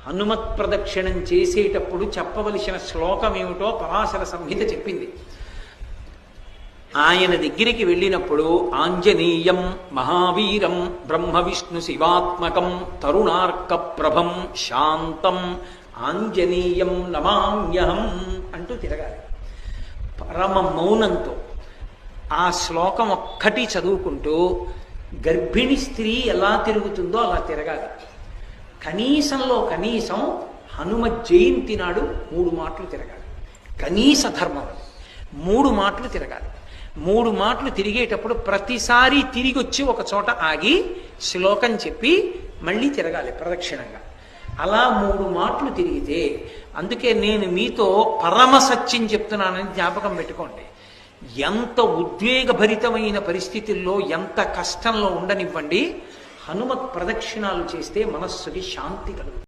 హనుమత్ ప్రదక్షిణం చేసేటప్పుడు చెప్పవలసిన శ్లోకం ఏమిటో పరాశర సంహిత చెప్పింది. ఆయన దగ్గరికి వెళ్ళినప్పుడు ఆంజనేయం మహావీరం బ్రహ్మ విష్ణు శివాత్మకం తరుణార్క ప్రభం శాంతం ఆంజనేయం నమామ్యహం అంటూ తిరగాలి పరమ మౌనంతో. ఆ శ్లోకం ఒక్కటి చదువుకుంటూ గర్భిణి స్త్రీ ఎలా తిరుగుతుందో అలా తిరగాలి. కనీసంలో కనీసం హనుమ జయంతి నాడు 3 మాటలు తిరగాలి. కనీస ధర్మం 3 మాటలు తిరగాలి. 3 మాటలు తిరిగేటప్పుడు ప్రతిసారి తిరిగి వచ్చి ఒక చోట ఆగి శ్లోకం చెప్పి మళ్ళీ తిరగాలి ప్రదక్షిణంగా. అలా 3 మాటలు తిరిగితే, అందుకే నేను మీతో పరమ సత్యం చెప్తున్నానని జ్ఞాపకం పెట్టుకోండి. ఎంత ఉద్వేగభరితమైన పరిస్థితుల్లో, ఎంత కష్టంలో ఉండనివ్వండి, హనుమత్ ప్రదక్షిణాలు చేస్తే మనస్సుకి శాంతి కలుగుతుంది.